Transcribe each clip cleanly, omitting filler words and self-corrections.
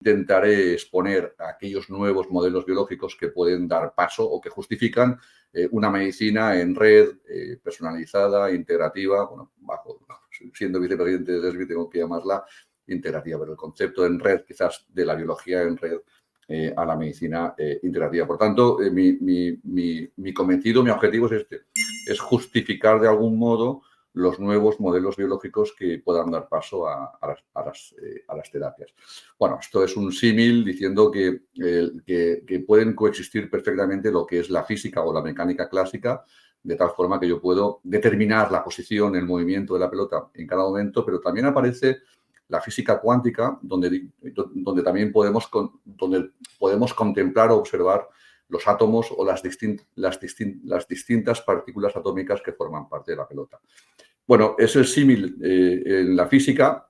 intentaré exponer aquellos nuevos modelos biológicos que pueden dar paso o que justifican una medicina en red, personalizada, integrativa, bueno, siendo vicepresidente de DESBI tengo que llamarla integrativa, pero el concepto en red quizás de la biología en red a la medicina integrativa. Por tanto, mi cometido, mi objetivo es este, es justificar de algún modo los nuevos modelos biológicos que puedan dar paso a las terapias. Bueno, esto es un símil diciendo que pueden coexistir perfectamente lo que es la física o la mecánica clásica, de tal forma que yo puedo determinar la posición, el movimiento de la pelota en cada momento, pero también aparece la física cuántica, donde también podemos contemplar o observar los átomos o las distintas partículas atómicas que forman parte de la pelota. Bueno, es el símil en la física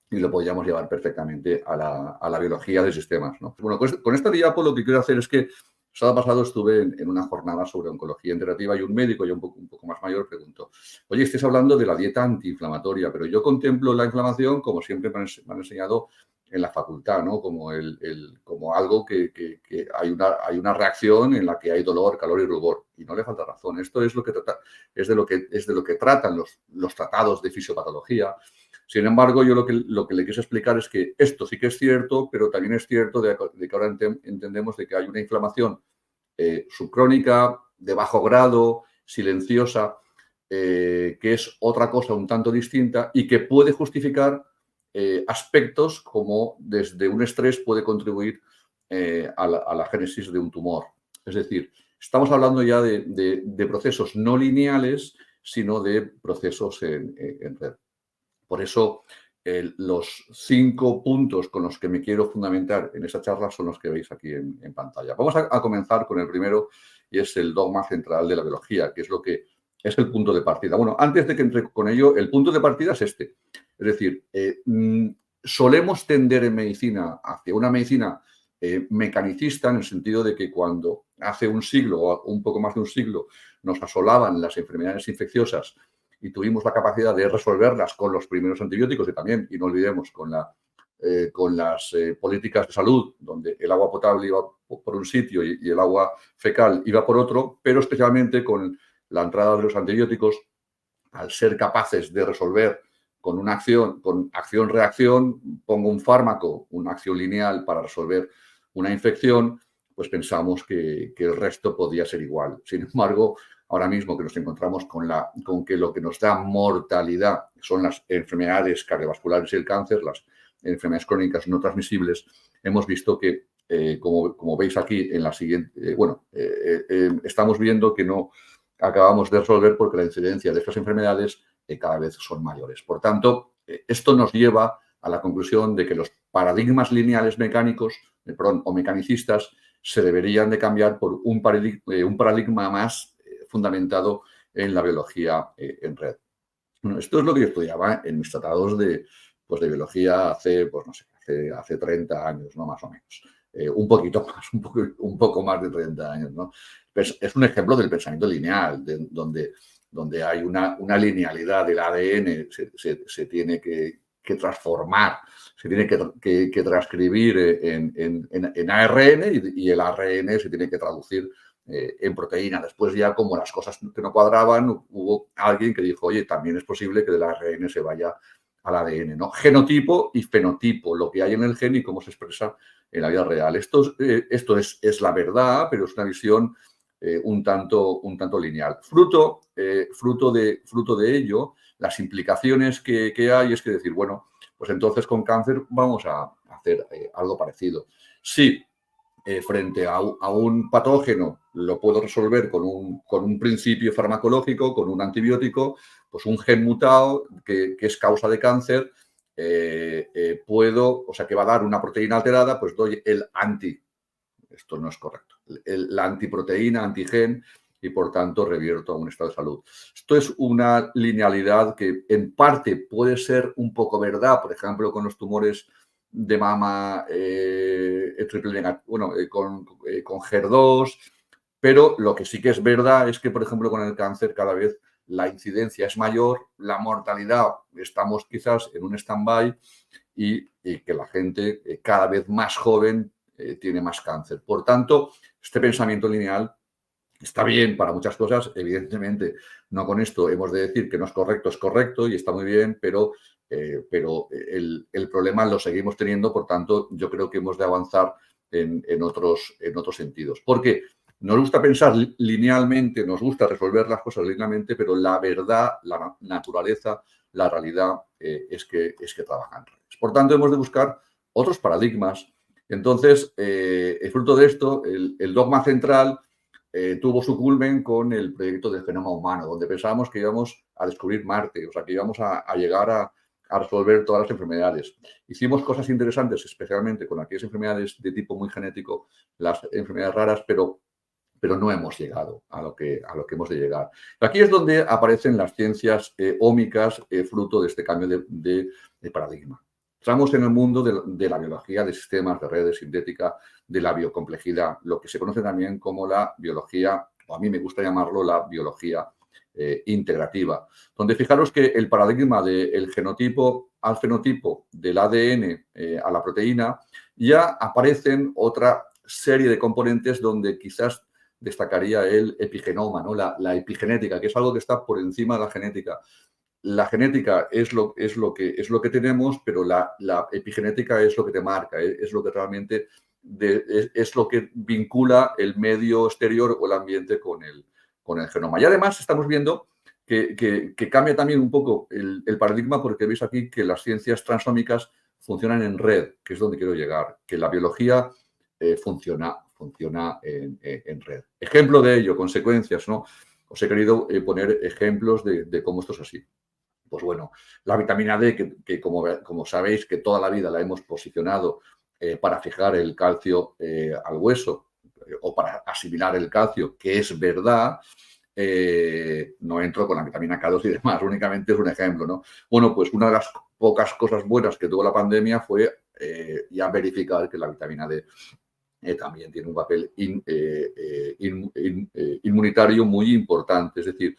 y lo podríamos llevar perfectamente a la biología de sistemas, ¿no? Bueno, con esta diapo lo que quiero hacer es que el sábado pasado estuve en una jornada sobre oncología integrativa y un médico ya un poco más mayor preguntó, oye, estáis hablando de la dieta antiinflamatoria, pero yo contemplo la inflamación como siempre me han enseñado en la facultad, ¿no? Como algo que hay una reacción en la que hay dolor, calor y rubor. Y no le falta razón. Esto es de lo que tratan los tratados de fisiopatología. Sin embargo, yo lo que le quise explicar es que esto sí que es cierto, pero también es cierto de que ahora entendemos de que hay una inflamación subcrónica, de bajo grado, silenciosa, que es otra cosa un tanto distinta y que puede justificar aspectos como desde un estrés puede contribuir a la génesis de un tumor. Es decir, estamos hablando ya de procesos no lineales, sino de procesos en red. Por eso, los 5 puntos con los que me quiero fundamentar en esta charla son los que veis aquí en pantalla. Vamos a comenzar con el primero y es el dogma central de la biología, que es lo que es el punto de partida. Bueno, antes de que entre con ello, el punto de partida es este. Es decir, solemos tender en medicina hacia una medicina mecanicista en el sentido de que cuando hace un siglo o un poco más de un siglo nos asolaban las enfermedades infecciosas y tuvimos la capacidad de resolverlas con los primeros antibióticos y también, y no olvidemos, con las políticas de salud, donde el agua potable iba por un sitio y el agua fecal iba por otro, pero especialmente con la entrada de los antibióticos, al ser capaces de resolver con una acción, con acción-reacción, pongo un fármaco, una acción lineal para resolver una infección, pues pensamos que el resto podía ser igual. Sin embargo, ahora mismo que nos encontramos con que lo que nos da mortalidad son las enfermedades cardiovasculares y el cáncer, las enfermedades crónicas no transmisibles, hemos visto que, como veis aquí en la siguiente, estamos viendo que no acabamos de resolver porque la incidencia de estas enfermedades cada vez son mayores. Por tanto, esto nos lleva a la conclusión de que los paradigmas lineales mecánicos, o mecanicistas, se deberían de cambiar por un paradigma más fundamentado en la biología en red. Bueno, esto es lo que yo estudiaba en mis tratados de biología hace 30 años, ¿no? Más o menos. Un poquito más, un poco más de 30 años, ¿no? Pues es un ejemplo del pensamiento lineal, donde hay una linealidad del ADN, se tiene que transformar, se tiene que transcribir en ARN y el ARN se tiene que traducir en proteína. Después ya, como las cosas que no cuadraban, hubo alguien que dijo, oye, también es posible que del ARN se vaya al ADN, ¿no? Genotipo y fenotipo, lo que hay en el gen y cómo se expresa en la vida real. Esto es la verdad, pero es una visión un tanto lineal. Fruto de ello, las implicaciones que hay es que decir, bueno, pues entonces con cáncer vamos a hacer algo parecido. Sí, frente a un patógeno lo puedo resolver con un principio farmacológico, con un antibiótico, pues un gen mutado que es causa de cáncer, que va a dar una proteína alterada, pues doy el esto no es correcto, la antiproteína, antigen, y por tanto revierto a un estado de salud. Esto es una linealidad que en parte puede ser un poco verdad, por ejemplo, con los tumores de mama triple negativo, con HER2, pero lo que sí que es verdad es que, por ejemplo, con el cáncer cada vez la incidencia es mayor, la mortalidad estamos quizás en un stand-by y que la gente cada vez más joven tiene más cáncer. Por tanto, este pensamiento lineal está bien para muchas cosas, evidentemente. No con esto hemos de decir que no es correcto y está muy bien, pero el problema lo seguimos teniendo. Por tanto, yo creo que hemos de avanzar en otros sentidos. Porque nos gusta pensar linealmente, nos gusta resolver las cosas linealmente, pero la verdad, la naturaleza, la realidad es que trabajan redes. Por tanto, hemos de buscar otros paradigmas. Entonces, el fruto de esto, el dogma central tuvo su culmen con el proyecto del genoma humano, donde pensábamos que íbamos a descubrir Marte, o sea, que íbamos a llegar a resolver todas las enfermedades. Hicimos cosas interesantes, especialmente con aquellas enfermedades de tipo muy genético, las enfermedades raras, pero no hemos llegado a lo que hemos de llegar. Aquí es donde aparecen las ciencias ómicas, fruto de este cambio de paradigma. Estamos en el mundo de la biología de sistemas, de redes sintética, de la biocomplejidad, lo que se conoce también como la biología, o a mí me gusta llamarlo la biología integrativa, donde fijaros que el paradigma del genotipo al fenotipo, del ADN a la proteína, ya aparecen otra serie de componentes donde quizás destacaría el epigenoma, ¿no? La epigenética, que es algo que está por encima de la genética. La genética es lo que tenemos, pero la epigenética es lo que te marca, es lo que realmente es lo que vincula el medio exterior o el ambiente con el genoma. Y además estamos viendo que cambia también un poco el paradigma, porque veis aquí que las ciencias transómicas funcionan en red, que es donde quiero llegar, que la biología funciona en red. Ejemplo de ello, consecuencias, ¿no? Os he querido poner ejemplos de cómo esto es así. Pues bueno, la vitamina D, que como sabéis, que toda la vida la hemos posicionado para fijar el calcio al hueso o para asimilar el calcio, que es verdad. No entro con la vitamina K2 y demás, únicamente es un ejemplo, ¿no? Bueno, pues una de las pocas cosas buenas que tuvo la pandemia fue ya verificar que la vitamina D también tiene un papel inmunitario muy importante. Es decir,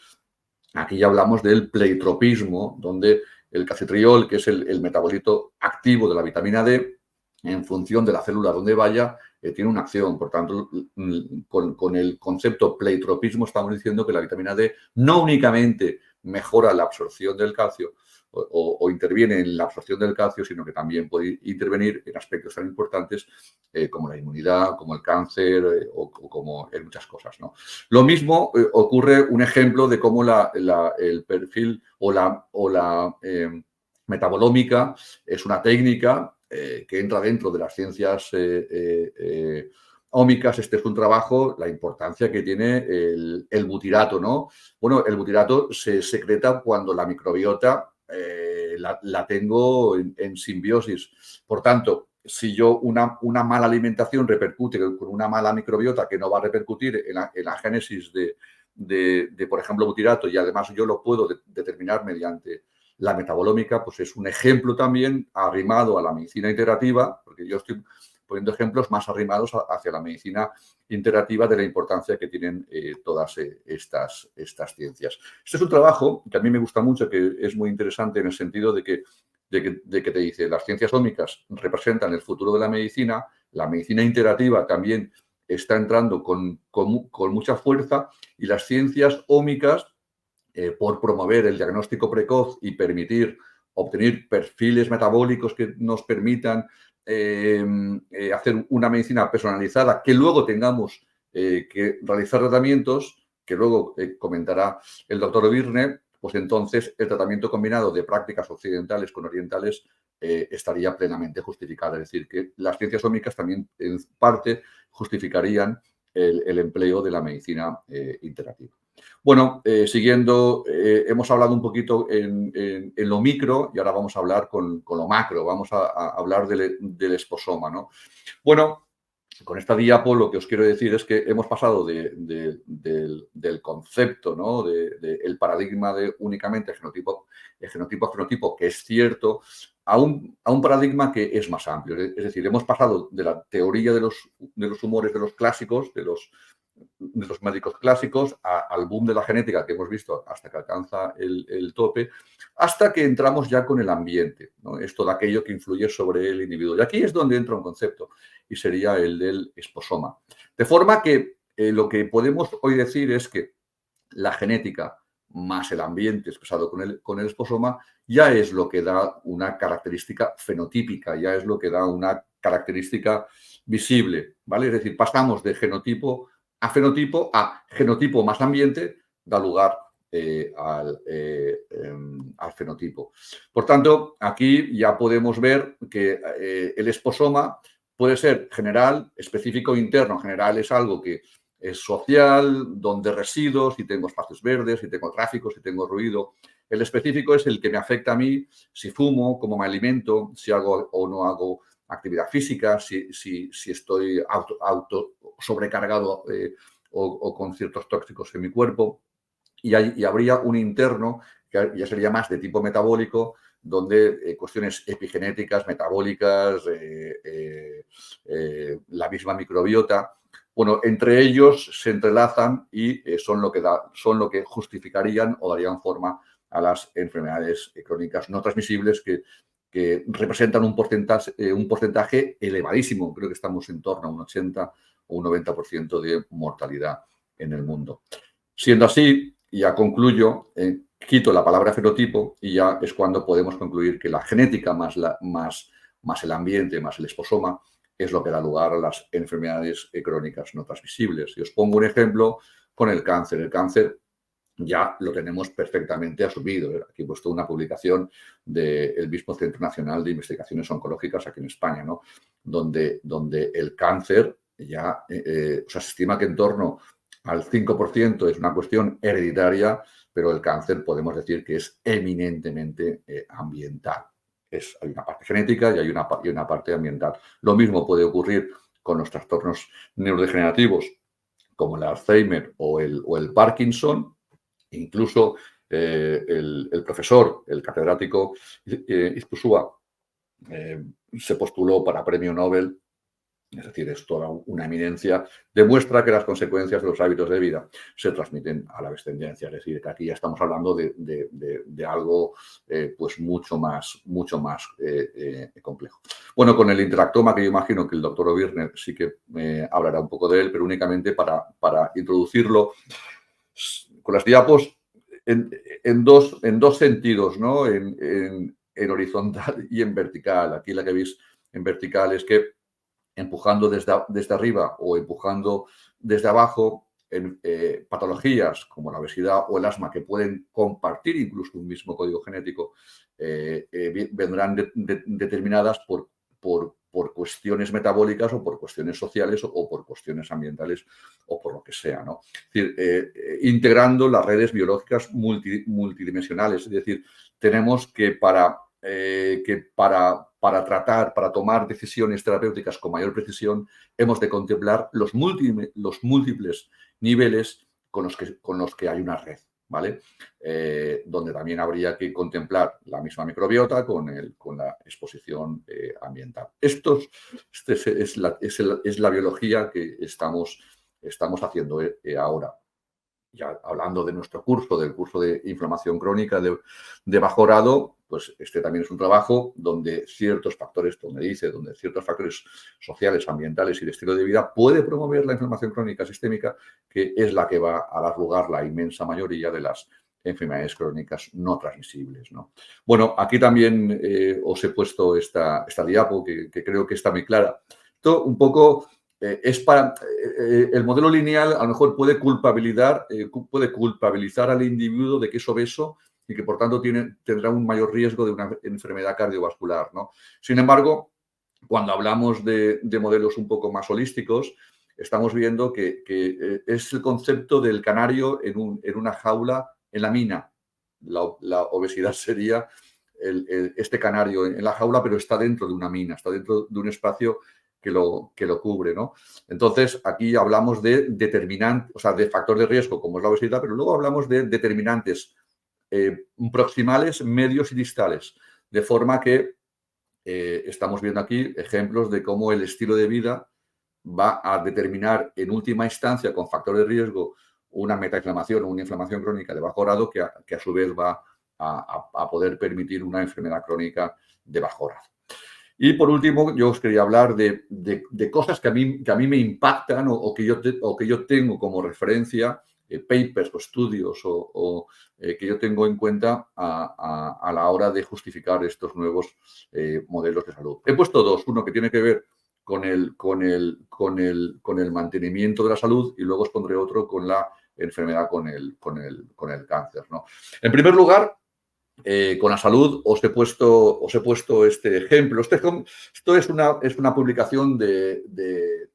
aquí ya hablamos del pleitropismo, donde el calcitriol, que es el metabolito activo de la vitamina D, en función de la célula donde vaya, tiene una acción. Por tanto, con el concepto pleitropismo estamos diciendo que la vitamina D no únicamente mejora la absorción del calcio o interviene en la absorción del calcio, sino que también puede intervenir en aspectos tan importantes como la inmunidad, como el cáncer o como en muchas cosas, ¿no? Lo mismo ocurre un ejemplo de cómo el perfil o la metabolómica es una técnica que entra dentro de las ciencias ómicas. Este es un trabajo, la importancia que tiene el butirato, ¿no? Bueno, el butirato se secreta cuando la microbiota la tengo en simbiosis. Por tanto, si yo una mala alimentación repercute con una mala microbiota que no va a repercutir en la génesis de, por ejemplo, butirato, y además yo lo puedo determinar mediante la metabolómica, pues es un ejemplo también arrimado a la medicina integrativa, porque yo estoy poniendo ejemplos más arrimados hacia la medicina integrativa de la importancia que tienen todas estas ciencias. Este es un trabajo que a mí me gusta mucho, que es muy interesante en el sentido de que te dice, las ciencias ómicas representan el futuro de la medicina integrativa también está entrando con mucha fuerza, y las ciencias ómicas, por promover el diagnóstico precoz y permitir obtener perfiles metabólicos que nos permitan hacer una medicina personalizada, que luego tengamos que realizar tratamientos, que luego comentará el doctor Virne, pues entonces el tratamiento combinado de prácticas occidentales con orientales estaría plenamente justificado. Es decir, que las ciencias ómicas también en parte justificarían el empleo de la medicina integrativa. Bueno, siguiendo, hemos hablado un poquito en lo micro y ahora vamos a hablar con lo macro, vamos a hablar del esposoma, ¿no? Bueno, con esta diapo lo que os quiero decir es que hemos pasado del concepto, ¿no? del paradigma de únicamente genotipo-fenotipo, que es cierto, a un paradigma que es más amplio. Es decir, hemos pasado de la teoría de los humores, de los clásicos, de los médicos clásicos al boom de la genética que hemos visto hasta que alcanza el tope, hasta que entramos ya con el ambiente, ¿no? Es todo aquello que influye sobre el individuo. Y aquí es donde entra un concepto y sería el del esposoma. De forma que lo que podemos hoy decir es que la genética más el ambiente expresado con el esposoma ya es lo que da una característica fenotípica, ya es lo que da una característica visible, ¿vale? Es decir, pasamos de genotipo a genotipo más ambiente, da lugar al fenotipo. Por tanto, aquí ya podemos ver que el esposoma puede ser general, específico, interno. General es algo que es social, donde resido, si tengo espacios verdes, si tengo tráfico, si tengo ruido. El específico es el que me afecta a mí, si fumo, cómo me alimento, si hago o no hago actividad física, si estoy auto sobrecargado o con ciertos tóxicos en mi cuerpo. Y habría un interno que ya sería más de tipo metabólico, donde cuestiones epigenéticas, metabólicas, la misma microbiota, bueno, entre ellos se entrelazan y son lo que justificarían o darían forma a las enfermedades crónicas no transmisibles que representan un porcentaje elevadísimo. Creo que estamos en torno a un 80 o un 90% de mortalidad en el mundo. Siendo así, ya concluyo, quito la palabra fenotipo y ya es cuando podemos concluir que la genética más el ambiente, más el esposoma, es lo que da lugar a las enfermedades crónicas no transmisibles. Y os pongo un ejemplo con el cáncer. El cáncer ya lo tenemos perfectamente asumido. Aquí he puesto una publicación del mismo Centro Nacional de Investigaciones Oncológicas aquí en España, ¿no? donde el cáncer ya se estima que en torno al 5% es una cuestión hereditaria, pero el cáncer podemos decir que es eminentemente ambiental. Hay una parte genética y hay una parte ambiental. Lo mismo puede ocurrir con los trastornos neurodegenerativos como el Alzheimer o el Parkinson. Incluso el profesor, el catedrático Ispuzua, se postuló para premio Nobel. Es decir, es toda una eminencia, demuestra que las consecuencias de los hábitos de vida se transmiten a la descendencia. Es decir, que aquí ya estamos hablando de algo pues mucho más complejo. Bueno, con el interactoma, que yo imagino que el doctor O'Byrne sí que hablará un poco de él, pero únicamente para introducirlo con las diapos en dos sentidos, ¿no? En horizontal y en vertical. Aquí la que veis en vertical es que empujando desde arriba o empujando desde abajo en patologías como la obesidad o el asma, que pueden compartir incluso un mismo código genético, vendrán determinadas por cuestiones metabólicas o por cuestiones sociales o por cuestiones ambientales o por lo que sea, ¿no? Es decir, integrando las redes biológicas multidimensionales. Es decir, tenemos que para tratar, para tomar decisiones terapéuticas con mayor precisión, hemos de contemplar los múltiples niveles con los que hay una red, ¿vale? Donde también habría que contemplar la misma microbiota con la exposición ambiental. Es la biología que estamos haciendo ahora. Ya hablando de nuestro curso, del curso de inflamación crónica de bajo grado, pues este también es un trabajo donde ciertos factores, donde ciertos factores sociales, ambientales y de estilo de vida puede promover la inflamación crónica sistémica, que es la que va a dar lugar la inmensa mayoría de las enfermedades crónicas no transmisibles, ¿no? Bueno, aquí también os he puesto esta diapo que creo que está muy clara. Esto un poco el modelo lineal a lo mejor puede culpabilizar al individuo de que es obeso y que por tanto tendrá un mayor riesgo de una enfermedad cardiovascular, ¿no? Sin embargo, cuando hablamos de modelos un poco más holísticos, estamos viendo que es el concepto del canario en una jaula en la mina. La obesidad sería este canario en la jaula, pero está dentro de una mina, está dentro de un espacio que lo cubre, ¿no? Entonces, aquí hablamos de determinantes, o sea, de factor de riesgo, como es la obesidad, pero luego hablamos de determinantes proximales, medios y distales, de forma que estamos viendo aquí ejemplos de cómo el estilo de vida va a determinar en última instancia con factor de riesgo una metainflamación o una inflamación crónica de bajo grado que a su vez va a poder permitir una enfermedad crónica de bajo grado. Y por último, yo os quería hablar de cosas que a mí me impactan o que yo tengo como referencia, papers o estudios que yo tengo en cuenta a la hora de justificar estos nuevos modelos de salud. He puesto dos, uno que tiene que ver con el mantenimiento de la salud y luego os pondré otro con la enfermedad con el cáncer, ¿no? En primer lugar, con la salud os he puesto este ejemplo. Esto es una publicación de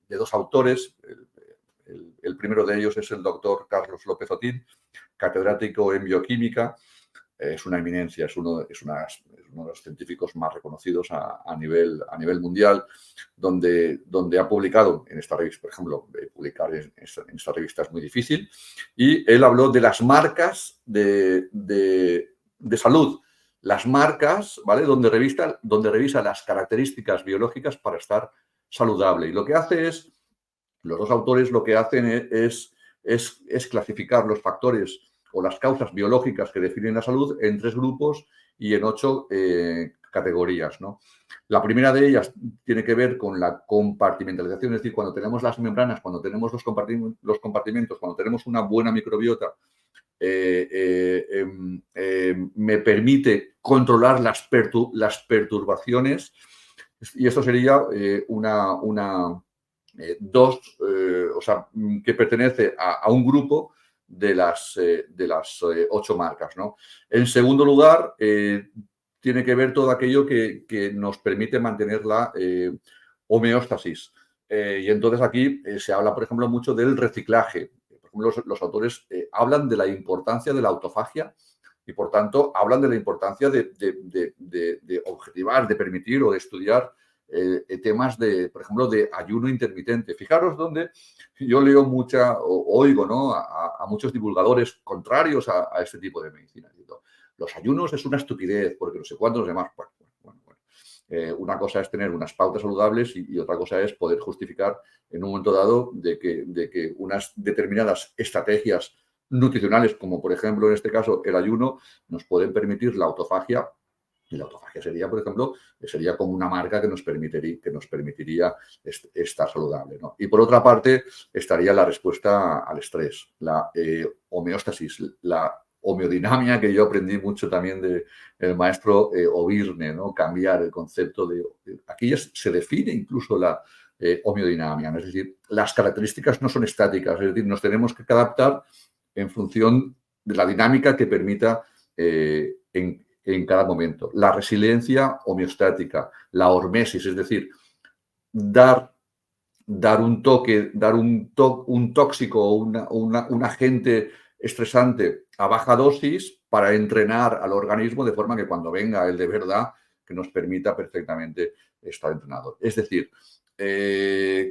dos autores. El primero de ellos es el doctor Carlos López Otín, catedrático en bioquímica. Es una eminencia, es uno de los científicos más reconocidos a nivel mundial, donde ha publicado en esta revista, por ejemplo, publicar en esta revista es muy difícil, y él habló de las marcas de salud, las marcas, ¿vale? Donde revisa las características biológicas para estar saludable. Y lo que hace es, los dos autores lo que hacen es clasificar los factores o las causas biológicas que definen la salud en 3 grupos y en 8 categorías, ¿no? La primera de ellas tiene que ver con la compartimentalización, es decir, cuando tenemos las membranas, cuando tenemos los compartimentos, cuando tenemos una buena microbiota, me permite controlar las perturbaciones, y esto sería que pertenece a un grupo de las 8 marcas, ¿no? En segundo lugar, tiene que ver todo aquello que nos permite mantener la homeostasis. Y entonces aquí se habla, por ejemplo, mucho del reciclaje. Por ejemplo, los autores hablan de la importancia de la autofagia y, por tanto, hablan de la importancia de objetivar, de permitir o de estudiar temas por ejemplo, de ayuno intermitente. Fijaros donde yo leo oigo, ¿no?, a muchos divulgadores contrarios a este tipo de medicina. Los ayunos es una estupidez, porque no sé cuántos demás. Bueno. Una cosa es tener unas pautas saludables y otra cosa es poder justificar en un momento dado de que unas determinadas estrategias nutricionales, como por ejemplo en este caso el ayuno, nos pueden permitir la autofagia. Y la autofagia sería, por ejemplo, sería como una marca que nos permitiría estar saludable, ¿no? Y por otra parte estaría la respuesta al estrés, la homeostasis, la homeodinamia, que yo aprendí mucho también del maestro O'Byrne, ¿no? Cambiar el concepto de... Aquí se define incluso la homeodinamia, ¿no? Es decir, las características no son estáticas, es decir, nos tenemos que adaptar en función de la dinámica que permita en cada momento. La resiliencia homeostática, la hormesis, es decir, dar un tóxico o un agente estresante a baja dosis para entrenar al organismo de forma que cuando venga el de verdad, que nos permita perfectamente estar entrenado. Es decir,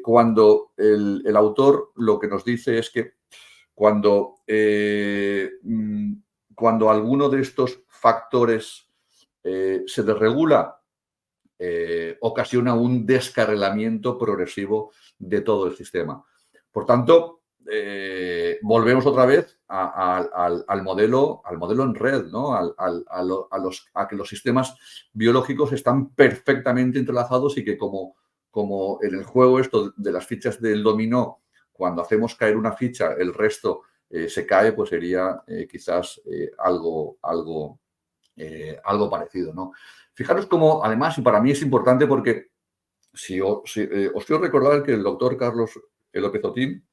cuando el autor lo que nos dice es que cuando alguno de estos factores se desregula, ocasiona un descarrilamiento progresivo de todo el sistema. Por tanto, volvemos otra vez al modelo en red, ¿no? A que los sistemas biológicos están perfectamente entrelazados y que como en el juego esto de las fichas del dominó, cuando hacemos caer una ficha, el resto se cae, pues sería quizás algo parecido, ¿no? Fijaros cómo, además, y para mí es importante porque os quiero recordar que el doctor Carlos López Otín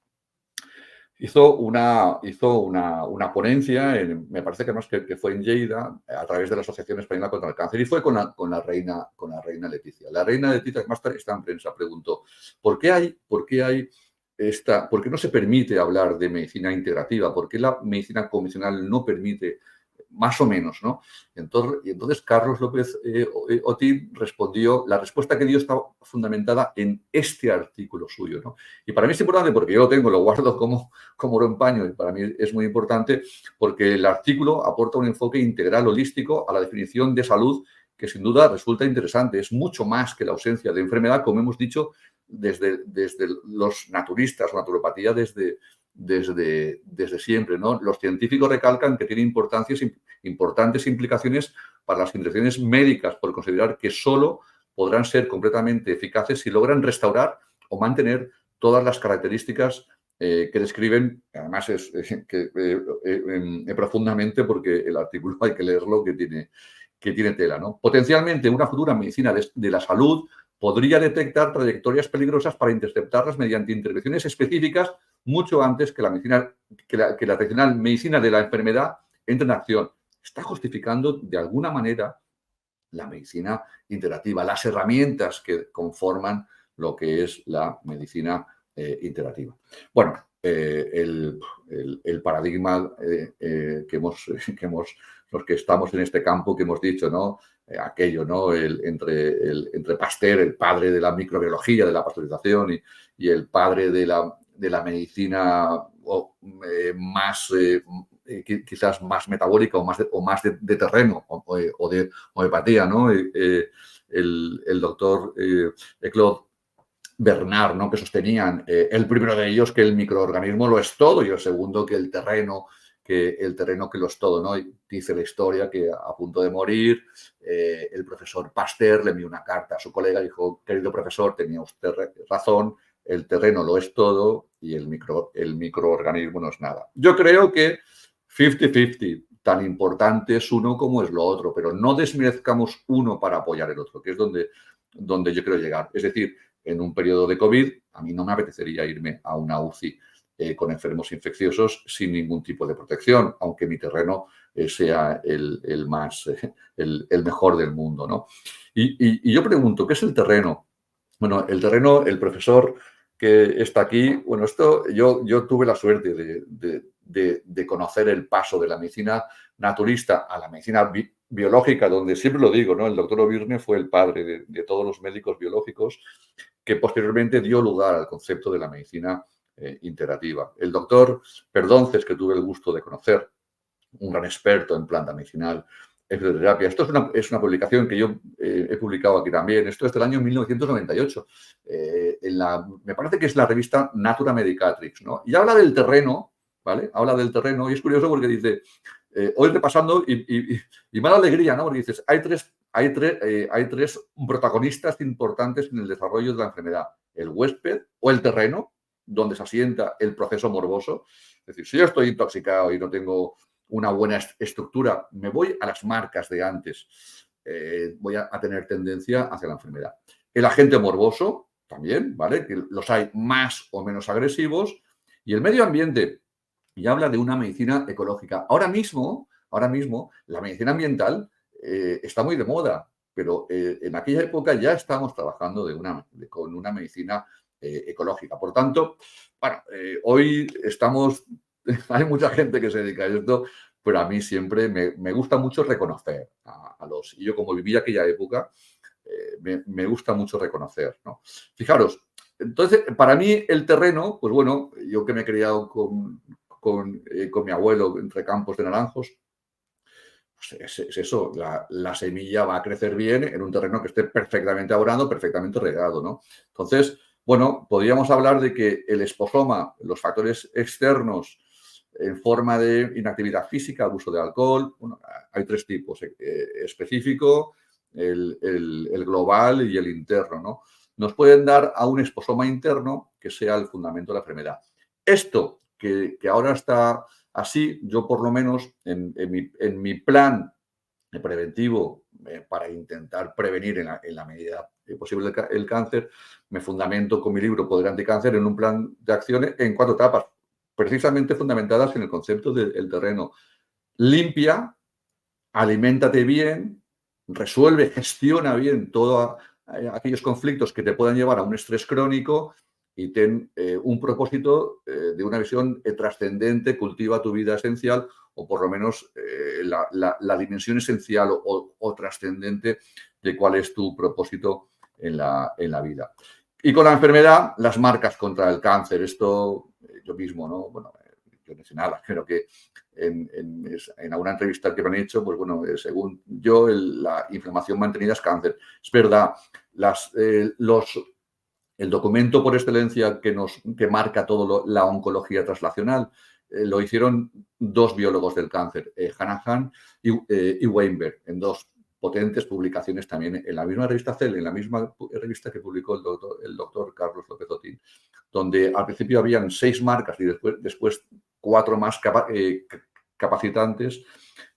hizo una ponencia, me parece que además que fue en Lleida, a través de la Asociación Española contra el Cáncer, y fue con la reina Leticia. La reina Leticia, que más tarde está en prensa, preguntó, ¿por qué no se permite hablar de medicina integrativa? ¿Por qué la medicina convencional no permite, más o menos, ¿no? Y entonces Carlos López Otín respondió, la respuesta que dio está fundamentada en este artículo suyo, ¿no? Y para mí es importante porque yo lo tengo, lo guardo como oro en paño, y para mí es muy importante porque el artículo aporta un enfoque integral, holístico, a la definición de salud que sin duda resulta interesante. Es mucho más que la ausencia de enfermedad, como hemos dicho. desde los naturistas o naturopatía desde siempre, ¿no? Los científicos recalcan que tiene importantes implicaciones para las intervenciones médicas, por considerar que solo podrán ser completamente eficaces si logran restaurar o mantener todas las características que describen, además profundamente, porque el artículo hay que leerlo, que tiene tela, ¿no? Potencialmente, una futura medicina de la salud podría detectar trayectorias peligrosas para interceptarlas mediante intervenciones específicas mucho antes que la tradicional medicina de la enfermedad entre en acción. Está justificando de alguna manera la medicina integrativa, las herramientas que conforman lo que es la medicina integrativa. Bueno, el paradigma los que estamos en este campo que hemos dicho, ¿no? Aquello, ¿no? Entre Pasteur, el padre de la microbiología, de la pasteurización, y el padre de la medicina quizás más metabólica o más de terreno o de homeopatía, ¿no? El doctor Claude Bernard, ¿no? Que sostenían el primero de ellos que el microorganismo lo es todo y el segundo que el terreno que lo es todo, ¿no? Y dice la historia que a punto de morir el profesor Pasteur le envió una carta a su colega y dijo: querido profesor, tenía usted razón, el terreno lo es todo y el microorganismo no es nada. Yo creo que 50-50, tan importante es uno como es lo otro, pero no desmerezcamos uno para apoyar el otro, que es donde yo quiero llegar. Es decir, en un periodo de COVID, a mí no me apetecería irme a una UCI con enfermos infecciosos sin ningún tipo de protección, aunque mi terreno sea el mejor del mundo, ¿no? Y yo pregunto, ¿qué es el terreno? Bueno, el terreno, el profesor que está aquí, bueno, yo tuve la suerte de conocer el paso de la medicina naturista a la medicina biológica, donde siempre lo digo, ¿no? El doctor O'Byrne fue el padre de todos los médicos biológicos, que posteriormente dio lugar al concepto de la medicina integrativa. El doctor Perdonces, que tuve el gusto de conocer, un gran experto en planta medicinal, en fitoterapia. Esto es una publicación que yo he publicado aquí también. Esto es del año 1998. Me parece que es la revista Natura Medicatrix, ¿no? Y habla del terreno, ¿vale? Habla del terreno y es curioso porque dice, hoy repasando y me da alegría, ¿no? Porque dices, hay tres protagonistas importantes en el desarrollo de la enfermedad: el huésped o el terreno, donde se asienta el proceso morboso. Es decir, si yo estoy intoxicado y no tengo una buena estructura, me voy a las marcas de antes, voy a tener tendencia hacia la enfermedad. El agente morboso también, ¿vale? Que los hay más o menos agresivos. Y el medio ambiente, y habla de una medicina ecológica. Ahora mismo, la medicina ambiental está muy de moda, pero en aquella época ya estábamos trabajando con una medicina ecológica. Por tanto, bueno, hoy hay mucha gente que se dedica a esto, pero a mí siempre me gusta mucho reconocer y yo como viví aquella época, me gusta mucho reconocer, ¿no? Fijaros, entonces, para mí el terreno, pues bueno, yo que me he criado con mi abuelo entre campos de naranjos, pues es eso, la semilla va a crecer bien en un terreno que esté perfectamente abonado, perfectamente regado, ¿no? Entonces, bueno, podríamos hablar de que el esposoma, los factores externos en forma de inactividad física, abuso de alcohol, bueno, hay tres tipos: específico, el global y el interno, ¿no? Nos pueden dar a un esposoma interno que sea el fundamento de la enfermedad. Esto que ahora está así, yo por lo menos en mi plan preventivo para intentar prevenir en la medida posible el cáncer, me fundamento con mi libro Poder Anticáncer en un plan de acciones en 4 etapas, precisamente fundamentadas en el concepto del terreno. Limpia, aliméntate bien, resuelve, gestiona bien todos aquellos conflictos que te puedan llevar a un estrés crónico y ten un propósito de una visión trascendente, cultiva tu vida esencial, o por lo menos la dimensión esencial o trascendente de cuál es tu propósito en la vida. Y con la enfermedad, las marcas contra el cáncer. Esto yo mismo, ¿no? Bueno, yo no sé nada, pero que en alguna entrevista que me han hecho, pues bueno, según yo, la inflamación mantenida es cáncer. Es verdad, El documento por excelencia que marca toda la oncología translacional lo hicieron dos biólogos del cáncer, Hanahan y Weinberg, en dos potentes publicaciones también en la misma revista Cell, en la misma revista que publicó el doctor Carlos López Otín, donde al principio habían 6 marcas y después 4 más capacitantes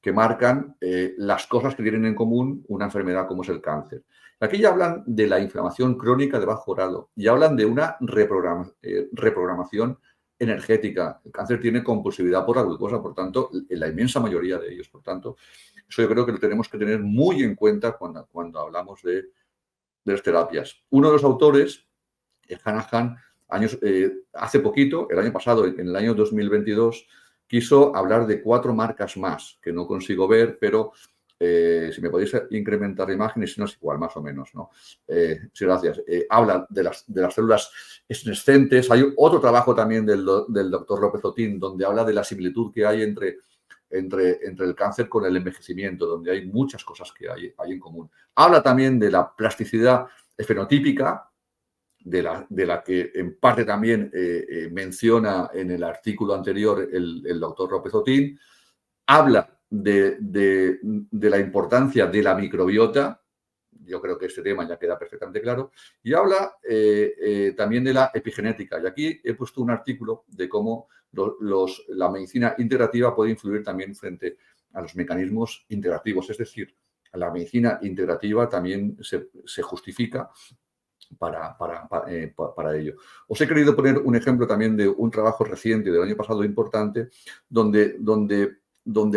que marcan las cosas que tienen en común una enfermedad como es el cáncer. Aquí ya hablan de la inflamación crónica de bajo grado y hablan de una reprogramación energética. El cáncer tiene compulsividad por la glucosa, por tanto, en la inmensa mayoría de ellos. Por tanto, eso yo creo que lo tenemos que tener muy en cuenta cuando hablamos de las terapias. Uno de los autores, Hanahan, hace poquito, el año pasado, en el año 2022, quiso hablar de 4 marcas más, que no consigo ver, pero si me podéis incrementar la imagen, y si no es igual, más o menos, ¿no? Sí, gracias. Habla de las células senescentes. Hay otro trabajo también del doctor López Otín, donde habla de la similitud que hay entre el cáncer con el envejecimiento, donde hay muchas cosas que hay en común. Habla también de la plasticidad fenotípica, de la que en parte también menciona en el artículo anterior el doctor López Otín. Habla de la importancia de la microbiota. Yo creo que este tema ya queda perfectamente claro. Y habla también de la epigenética. Y aquí he puesto un artículo de cómo la medicina integrativa puede influir también frente a los mecanismos integrativos. Es decir, la medicina integrativa también se justifica para ello. Os he querido poner un ejemplo también de un trabajo reciente del año pasado importante, donde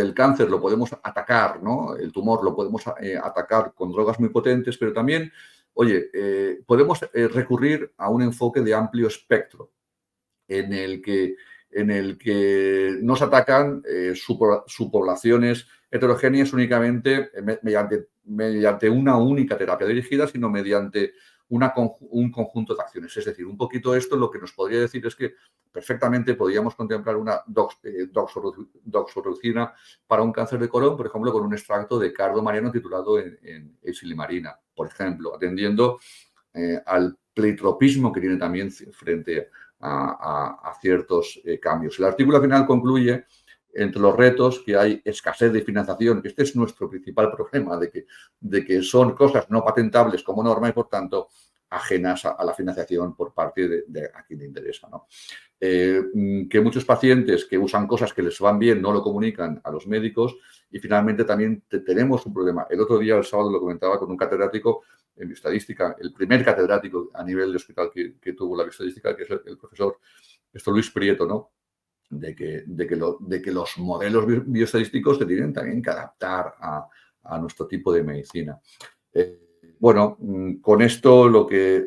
el cáncer lo podemos atacar, ¿no? El tumor lo podemos atacar con drogas muy potentes, pero también, podemos recurrir a un enfoque de amplio espectro en el que no se atacan subpoblaciones heterogéneas únicamente mediante una única terapia dirigida, sino mediante un conjunto de acciones. Es decir, un poquito esto lo que nos podría decir es que perfectamente podríamos contemplar una doxorubicina para un cáncer de colon, por ejemplo, con un extracto de cardo mariano titulado en silimarina, por ejemplo, atendiendo al pleitropismo que tiene también frente a ciertos cambios. El artículo final concluye entre los retos que hay escasez de financiación, que este es nuestro principal problema, de que son cosas no patentables como norma y, por tanto, ajenas a la financiación por parte de a quien le interesa, ¿no? Que muchos pacientes que usan cosas que les van bien no lo comunican a los médicos y, finalmente, también tenemos un problema. El otro día, el sábado, lo comentaba con un catedrático en bioestadística, el primer catedrático a nivel de hospital que tuvo la bioestadística, que es el profesor Luis Prieto, ¿no? De que los modelos bioestadísticos se tienen también que adaptar a nuestro tipo de medicina. Bueno, con esto lo que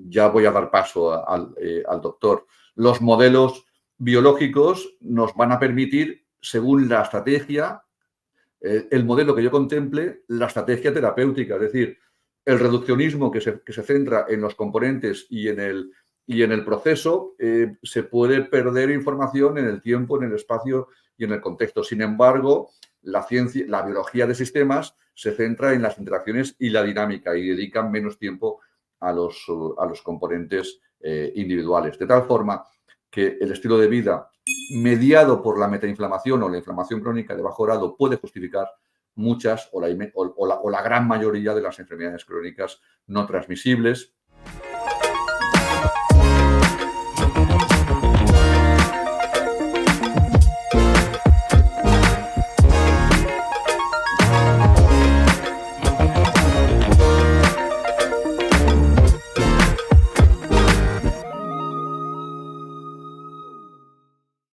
ya voy a dar paso al doctor. Los modelos biológicos nos van a permitir, según la estrategia, el modelo que yo contemple, la estrategia terapéutica, es decir, el reduccionismo que se centra en los componentes y en el proceso, se puede perder información en el tiempo, en el espacio y en el contexto. Sin embargo, la biología de sistemas se centra en las interacciones y la dinámica y dedican menos tiempo a los componentes individuales. De tal forma que el estilo de vida mediado por la metainflamación o la inflamación crónica de bajo grado puede justificar muchas o la gran mayoría de las enfermedades crónicas no transmisibles,